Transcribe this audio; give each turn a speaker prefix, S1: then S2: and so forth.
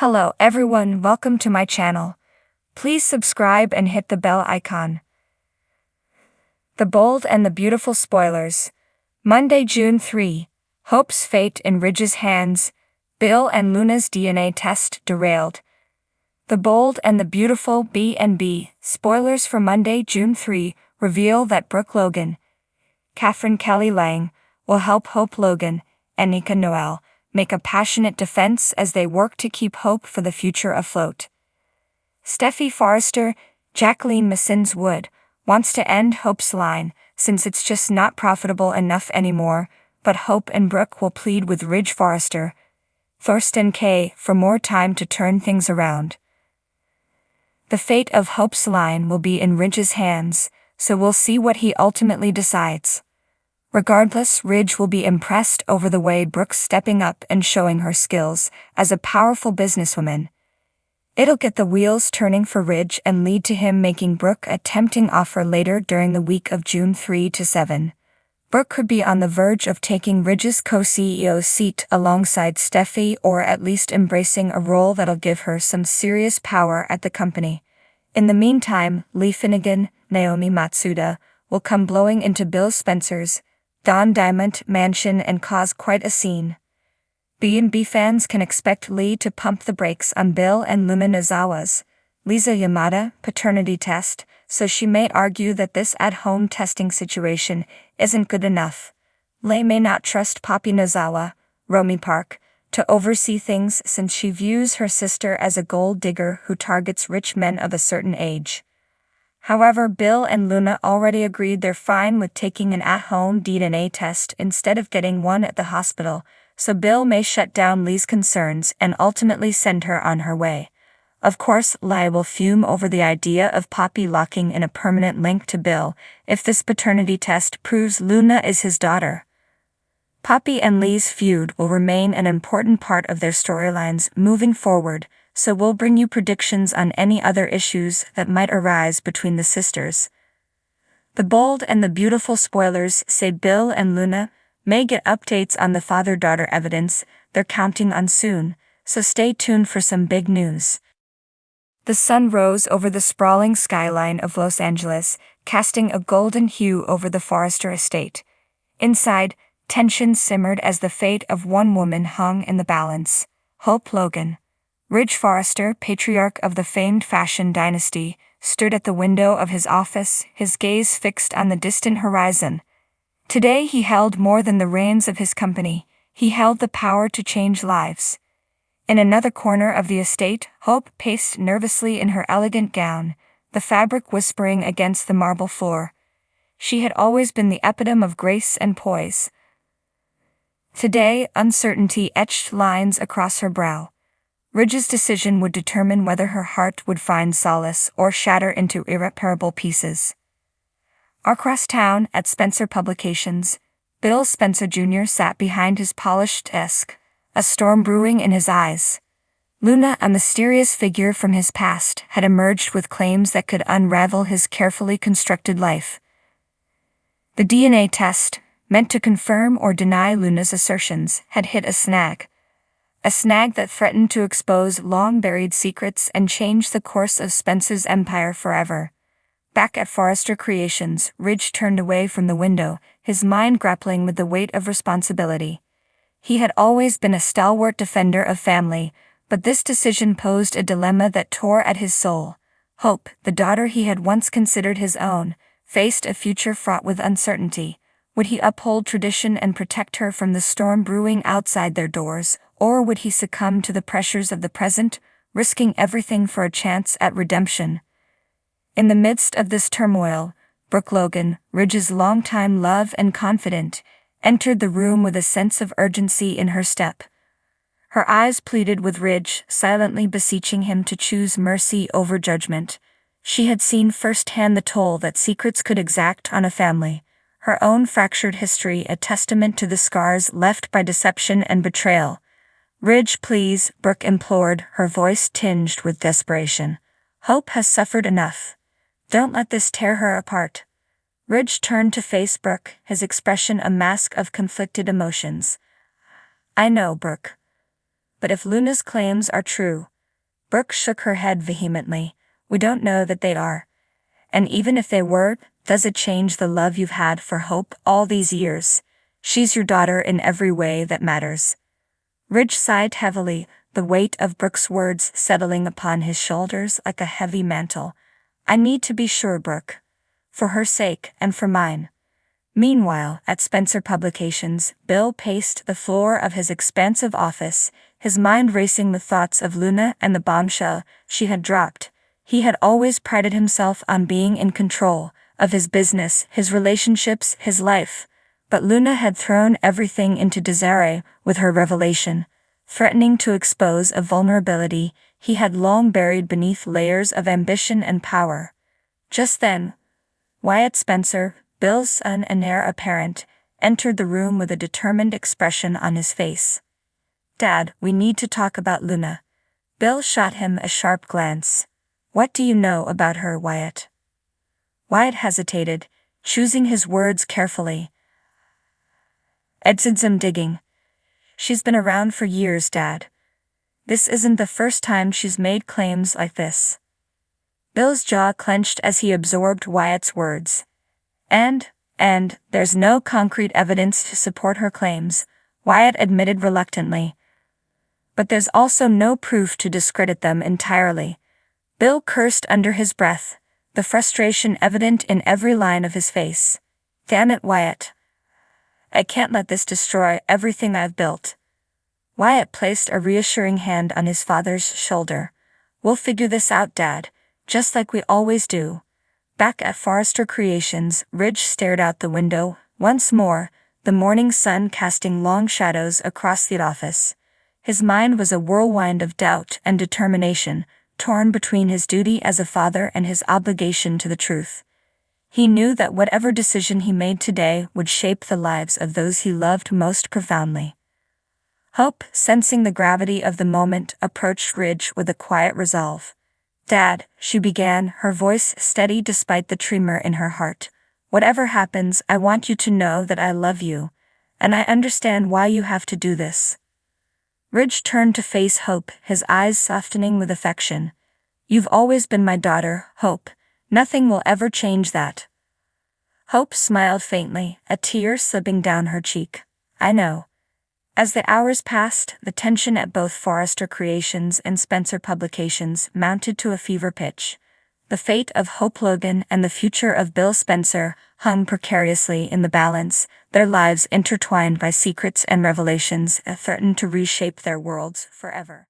S1: Hello everyone, welcome to my channel. Please subscribe and hit the bell icon. The Bold and the Beautiful spoilers. Monday, June 3. Hope's fate in Ridge's hands. Bill and Luna's DNA test derailed. The Bold and the Beautiful B&B spoilers for Monday, June 3 reveal that Brooke Logan, Katherine Kelly Lang, will help Hope Logan and Nika Noel make a passionate defense as they work to keep hope for the future afloat. Steffy Forrester, Jacqueline Massins Wood, wants to end Hope's line since it's just not profitable enough anymore, but Hope and Brooke will plead with Ridge Forrester, Thorsten Kaye, for more time to turn things around. The fate of Hope's line will be in Ridge's hands, so we'll see what he ultimately decides. Regardless, Ridge will be impressed over the way Brooke's stepping up and showing her skills as a powerful businesswoman. It'll get the wheels turning for Ridge and lead to him making Brooke a tempting offer later during the week of June 3 to 7. Brooke could be on the verge of taking Ridge's co-CEO seat alongside Steffy, or at least embracing a role that'll give her some serious power at the company. In the meantime, Lee Finnegan, Naomi Matsuda, will come blowing into Bill Spencer's Don Diamond mansion and cause quite a scene. B&B fans can expect Lee to pump the brakes on Bill and Luna Nozawa's Lisa Yamada paternity test, so she may argue that this at-home testing situation isn't good enough. Lee may not trust Poppy Nozawa, Romy Park, to oversee things since she views her sister as a gold digger who targets rich men of a certain age. However, Bill and Luna already agreed they're fine with taking an at-home DNA test instead of getting one at the hospital, so Bill may shut down Lee's concerns and ultimately send her on her way. Of course, Lee will fume over the idea of Poppy locking in a permanent link to Bill if this paternity test proves Luna is his daughter. Poppy and Lee's feud will remain an important part of their storylines moving forward, so we'll bring you predictions on any other issues that might arise between the sisters. The Bold and the Beautiful spoilers say Bill and Luna may get updates on the father-daughter evidence they're counting on soon, so stay tuned for some big news. The sun rose over the sprawling skyline of Los Angeles, casting a golden hue over the Forrester estate. Inside, tension simmered as the fate of one woman hung in the balance. Hope Logan, Ridge Forrester, patriarch of the famed fashion dynasty, stood at the window of his office, his gaze fixed on the distant horizon. Today he held more than the reins of his company, he held the power to change lives. In another corner of the estate, Hope paced nervously in her elegant gown, the fabric whispering against the marble floor. She had always been the epitome of grace and poise. Today, uncertainty etched lines across her brow. Ridge's decision would determine whether her heart would find solace or shatter into irreparable pieces. Across town, at Spencer Publications, Bill Spencer Jr. sat behind his polished desk, a storm brewing in his eyes. Luna, a mysterious figure from his past, had emerged with claims that could unravel his carefully constructed life. The DNA test, meant to confirm or deny Luna's assertions, had hit a snag. A snag that threatened to expose long-buried secrets and change the course of Spencer's empire forever. Back at Forrester Creations, Ridge turned away from the window, his mind grappling with the weight of responsibility. He had always been a stalwart defender of family, but this decision posed a dilemma that tore at his soul. Hope, the daughter he had once considered his own, faced a future fraught with uncertainty. Would he uphold tradition and protect her from the storm brewing outside their doors, or would he succumb to the pressures of the present, risking everything for a chance at redemption? In the midst of this turmoil, Brooke Logan, Ridge's longtime love and confidant, entered the room with a sense of urgency in her step. Her eyes pleaded with Ridge, silently beseeching him to choose mercy over judgment. She had seen firsthand the toll that secrets could exact on a family, her own fractured history a testament to the scars left by deception and betrayal. Ridge, please, Brooke implored, her voice tinged with desperation. Hope has suffered enough. Don't let this tear her apart. Ridge turned to face Brooke, his expression a mask of conflicted emotions. I know, Brooke. But if Luna's claims are true, Brooke shook her head vehemently. We don't know that they are. And even if they were, does it change the love you've had for Hope all these years? She's your daughter in every way that matters. Ridge sighed heavily, the weight of Brooke's words settling upon his shoulders like a heavy mantle. I need to be sure, Brooke. For her sake and for mine. Meanwhile, at Spencer Publications, Bill paced the floor of his expansive office, his mind racing with thoughts of Luna and the bombshell she had dropped. He had always prided himself on being in control of his business, his relationships, his life. But Luna had thrown everything into disarray with her revelation, threatening to expose a vulnerability he had long buried beneath layers of ambition and power. Just then, Wyatt Spencer, Bill's son and heir apparent, entered the room with a determined expression on his face. Dad, we need to talk about Luna. Bill shot him a sharp glance. What do you know about her, Wyatt? Wyatt hesitated, choosing his words carefully. I did some digging. She's been around for years, Dad. This isn't the first time she's made claims like this. Bill's jaw clenched as he absorbed Wyatt's words. And there's no concrete evidence to support her claims, Wyatt admitted reluctantly. But there's also no proof to discredit them entirely. Bill cursed under his breath, the frustration evident in every line of his face. Damn it, Wyatt. I can't let this destroy everything I've built. Wyatt placed a reassuring hand on his father's shoulder. We'll figure this out, Dad, just like we always do. Back at Forrester Creations, Ridge stared out the window, once more, the morning sun casting long shadows across the office. His mind was a whirlwind of doubt and determination, torn between his duty as a father and his obligation to the truth. He knew that whatever decision he made today would shape the lives of those he loved most profoundly. Hope, sensing the gravity of the moment, approached Ridge with a quiet resolve. Dad, she began, her voice steady despite the tremor in her heart. Whatever happens, I want you to know that I love you, and I understand why you have to do this. Ridge turned to face Hope, his eyes softening with affection. You've always been my daughter, Hope. Nothing will ever change that. Hope smiled faintly, a tear slipping down her cheek. I know. As the hours passed, the tension at both Forrester Creations and Spencer Publications mounted to a fever pitch. The fate of Hope Logan and the future of Bill Spencer hung precariously in the balance, their lives intertwined by secrets and revelations that threatened to reshape their worlds forever.